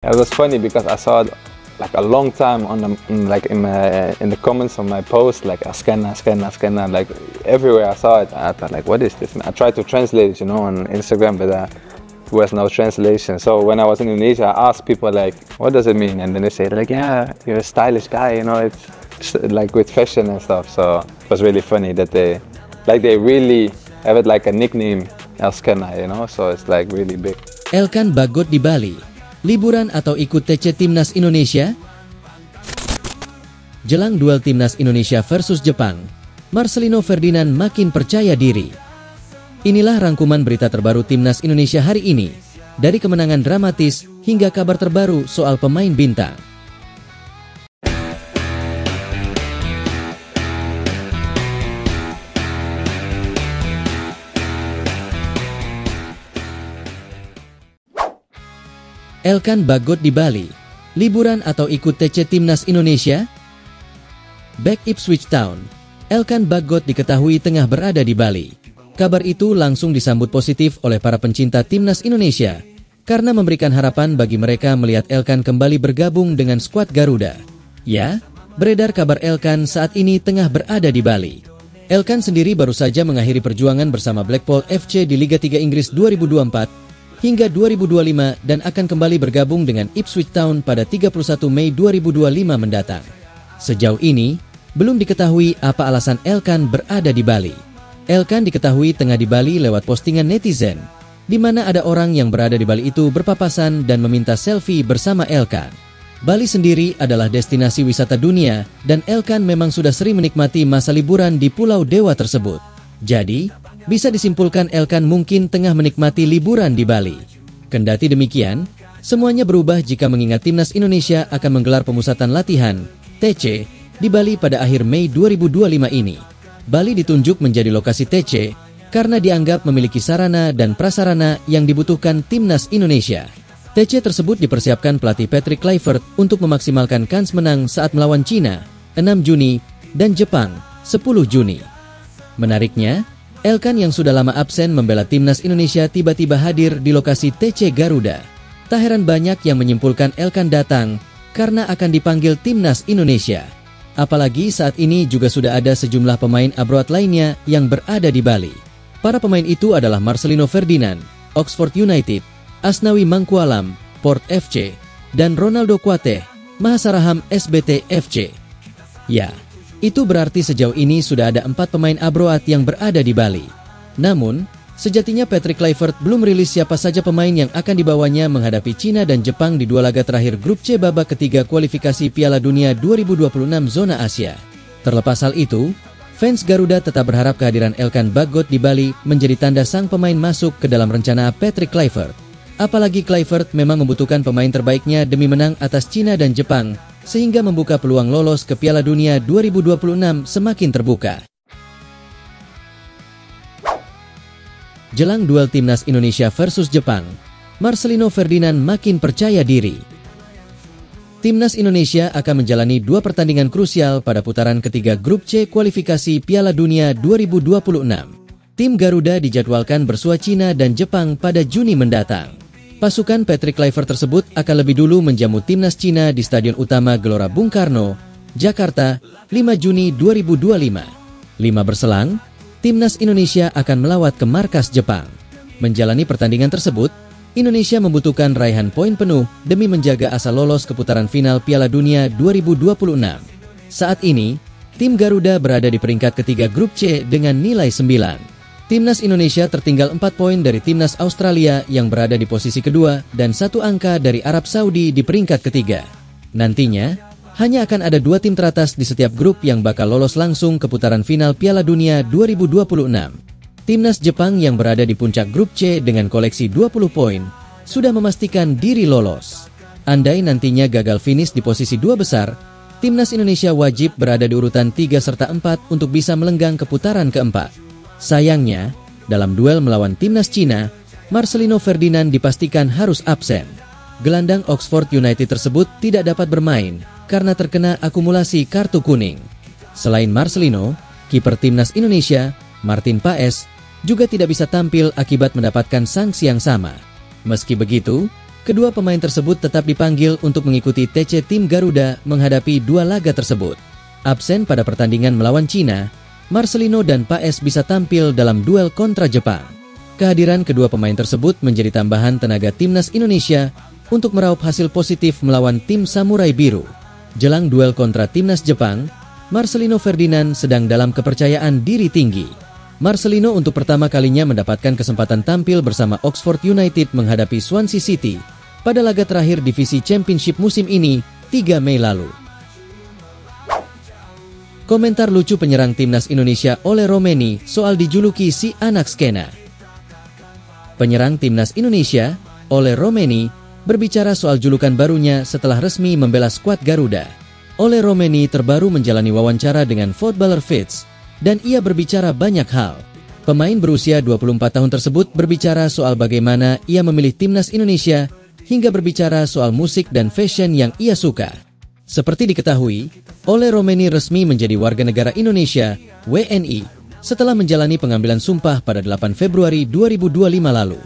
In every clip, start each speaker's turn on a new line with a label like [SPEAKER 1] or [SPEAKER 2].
[SPEAKER 1] It was funny because I saw it like a long time on in the comments on my post, like Askena, like everywhere I saw it. I thought like, what is this? And I tried to translate it, on Instagram, but there was no translation. So when I was in Indonesia, I asked people like, what does it mean? And then they say like, yeah, you're a stylish guy, it's like with fashion and stuff. So it was really funny that they really have it like a nickname, Askena, so it's like really big.
[SPEAKER 2] Elkan Bagot di Bali, liburan atau ikut TC Timnas Indonesia? Jelang duel Timnas Indonesia versus Jepang, Marcelino Ferdinand makin percaya diri. Inilah rangkuman berita terbaru Timnas Indonesia hari ini, dari kemenangan dramatis hingga kabar terbaru soal pemain bintang. Elkan Bagot di Bali, liburan atau ikut TC Timnas Indonesia? Back Ipswich Town, Elkan Bagot diketahui tengah berada di Bali. Kabar itu langsung disambut positif oleh para pencinta Timnas Indonesia, karena memberikan harapan bagi mereka melihat Elkan kembali bergabung dengan skuad Garuda. Ya, beredar kabar Elkan saat ini tengah berada di Bali. Elkan sendiri baru saja mengakhiri perjuangan bersama Blackpool FC di Liga 3 Inggris 2024, hingga 2025 dan akan kembali bergabung dengan Ipswich Town pada 31 Mei 2025 mendatang. Sejauh ini, belum diketahui apa alasan Elkan berada di Bali. Elkan diketahui tengah di Bali lewat postingan netizen, di mana ada orang yang berada di Bali itu berpapasan dan meminta selfie bersama Elkan. Bali sendiri adalah destinasi wisata dunia dan Elkan memang sudah sering menikmati masa liburan di Pulau Dewa tersebut. Jadi, bisa disimpulkan Elkan mungkin tengah menikmati liburan di Bali. Kendati demikian, semuanya berubah jika mengingat Timnas Indonesia akan menggelar pemusatan latihan, TC, di Bali pada akhir Mei 2025 ini. Bali ditunjuk menjadi lokasi TC karena dianggap memiliki sarana dan prasarana yang dibutuhkan Timnas Indonesia. TC tersebut dipersiapkan pelatih Patrick Kluivert untuk memaksimalkan kans menang saat melawan Cina, 6 Juni, dan Jepang, 10 Juni. Menariknya, Elkan yang sudah lama absen membela Timnas Indonesia tiba-tiba hadir di lokasi TC Garuda. Tak heran banyak yang menyimpulkan Elkan datang karena akan dipanggil Timnas Indonesia. Apalagi saat ini juga sudah ada sejumlah pemain abroad lainnya yang berada di Bali. Para pemain itu adalah Marcelino Ferdinand, Oxford United, Asnawi Mangkualam, Port FC, dan Ronaldo Kuateh, Mahasaraham SBT FC. Ya, itu berarti sejauh ini sudah ada 4 pemain abroad yang berada di Bali. Namun, sejatinya Patrick Kluivert belum rilis siapa saja pemain yang akan dibawanya menghadapi Cina dan Jepang di 2 laga terakhir grup C babak ketiga kualifikasi Piala Dunia 2026 zona Asia. Terlepas hal itu, fans Garuda tetap berharap kehadiran Elkan Bagot di Bali menjadi tanda sang pemain masuk ke dalam rencana Patrick Kluivert. Apalagi Kluivert memang membutuhkan pemain terbaiknya demi menang atas Cina dan Jepang, sehingga membuka peluang lolos ke Piala Dunia 2026 semakin terbuka. Jelang duel Timnas Indonesia versus Jepang, Marcelino Ferdinand makin percaya diri. Timnas Indonesia akan menjalani 2 pertandingan krusial pada putaran ketiga grup C kualifikasi Piala Dunia 2026. Tim Garuda dijadwalkan bersua Cina dan Jepang pada Juni mendatang. Pasukan Patrick Kluivert tersebut akan lebih dulu menjamu Timnas Cina di Stadion Utama Gelora Bung Karno, Jakarta, 5 Juni 2025. 5 berselang, Timnas Indonesia akan melawat ke markas Jepang. Menjalani pertandingan tersebut, Indonesia membutuhkan raihan poin penuh demi menjaga asa lolos ke putaran final Piala Dunia 2026. Saat ini, tim Garuda berada di peringkat ketiga grup C dengan nilai 9. Timnas Indonesia tertinggal 4 poin dari Timnas Australia yang berada di posisi kedua dan 1 angka dari Arab Saudi di peringkat ketiga. Nantinya, hanya akan ada 2 tim teratas di setiap grup yang bakal lolos langsung ke putaran final Piala Dunia 2026. Timnas Jepang yang berada di puncak grup C dengan koleksi 20 poin, sudah memastikan diri lolos. Andai nantinya gagal finish di posisi 2 besar, Timnas Indonesia wajib berada di urutan 3 serta 4 untuk bisa melenggang ke putaran keempat. Sayangnya, dalam duel melawan Timnas Cina, Marcelino Ferdinand dipastikan harus absen. Gelandang Oxford United tersebut tidak dapat bermain karena terkena akumulasi kartu kuning. Selain Marcelino, kiper Timnas Indonesia, Martin Paes, juga tidak bisa tampil akibat mendapatkan sanksi yang sama. Meski begitu, Kedua pemain tersebut tetap dipanggil untuk mengikuti TC tim Garuda menghadapi dua laga tersebut. Absen pada pertandingan melawan Cina, Marcelino dan Paes bisa tampil dalam duel kontra Jepang. Kehadiran kedua pemain tersebut menjadi tambahan tenaga timnas Indonesia untuk meraup hasil positif melawan tim Samurai Biru. Jelang duel kontra timnas Jepang, Marcelino Ferdinand sedang dalam kepercayaan diri tinggi. Marcelino untuk pertama kalinya mendapatkan kesempatan tampil bersama Oxford United menghadapi Swansea City pada laga terakhir divisi Championship musim ini, 3 Mei lalu. Komentar lucu penyerang timnas Indonesia Ole Romeni soal dijuluki si anak skena. Penyerang timnas Indonesia, Ole Romeni, berbicara soal julukan barunya setelah resmi membela skuad Garuda. Ole Romeni terbaru menjalani wawancara dengan Footballer Fits, dan ia berbicara banyak hal. Pemain berusia 24 tahun tersebut berbicara soal bagaimana ia memilih timnas Indonesia, hingga berbicara soal musik dan fashion yang ia suka. Seperti diketahui, Ole Romeni resmi menjadi warga negara Indonesia, WNI, setelah menjalani pengambilan sumpah pada 8 Februari 2025 lalu.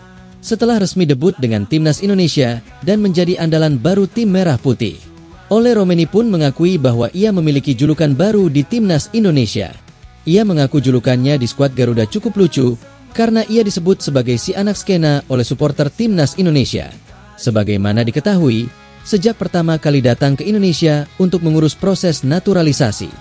[SPEAKER 2] Setelah resmi debut dengan timnas Indonesia dan menjadi andalan baru tim Merah Putih, Ole Romeni pun mengakui bahwa ia memiliki julukan baru di timnas Indonesia. Ia mengaku julukannya di skuad Garuda cukup lucu karena ia disebut sebagai si anak skena oleh supporter timnas Indonesia. Sebagaimana diketahui, sejak pertama kali datang ke Indonesia untuk mengurus proses naturalisasi,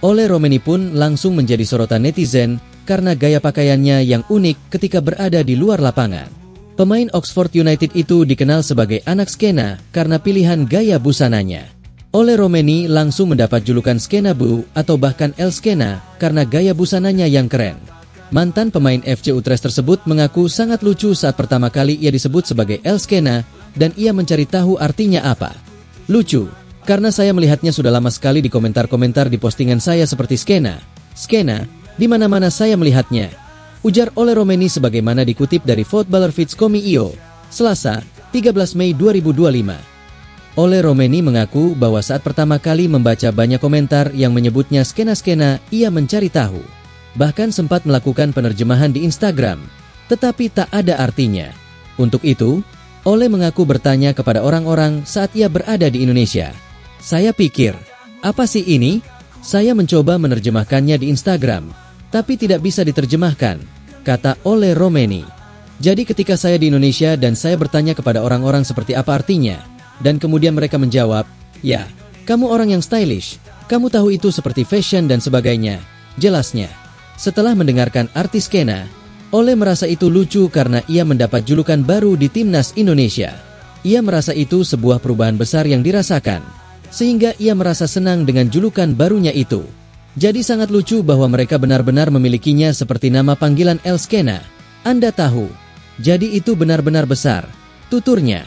[SPEAKER 2] Ole Romeni pun langsung menjadi sorotan netizen karena gaya pakaiannya yang unik ketika berada di luar lapangan. Pemain Oxford United itu dikenal sebagai anak skena karena pilihan gaya busananya. Ole Romeni langsung mendapat julukan Skena Bu atau bahkan El Skena karena gaya busananya yang keren. Mantan pemain FC Utrecht tersebut mengaku sangat lucu saat pertama kali ia disebut sebagai El Skena dan ia mencari tahu artinya apa. Lucu, karena saya melihatnya sudah lama sekali di komentar-komentar di postingan saya seperti Skena, Skena, di mana-mana saya melihatnya. Ujar Ole Romeni sebagaimana dikutip dari Footballer Fits.com.io, Selasa, 13 Mei 2025. Ole Romeni mengaku bahwa saat pertama kali membaca banyak komentar yang menyebutnya skena-skena, ia mencari tahu. Bahkan sempat melakukan penerjemahan di Instagram, tetapi tak ada artinya. Untuk itu, Ole mengaku bertanya kepada orang-orang saat ia berada di Indonesia. Saya pikir, apa sih ini? Saya mencoba menerjemahkannya di Instagram, tapi tidak bisa diterjemahkan, kata Ole Romeni. Jadi ketika saya di Indonesia dan saya bertanya kepada orang-orang seperti apa artinya, dan kemudian mereka menjawab, ya, kamu orang yang stylish, kamu tahu itu seperti fashion dan sebagainya, jelasnya. Setelah mendengarkan arti skena, Ole merasa itu lucu karena ia mendapat julukan baru di timnas Indonesia. Ia merasa itu sebuah perubahan besar yang dirasakan, sehingga ia merasa senang dengan julukan barunya itu. Jadi sangat lucu bahwa mereka benar-benar memilikinya seperti nama panggilan El Skena. Anda tahu, jadi itu benar-benar besar, tuturnya.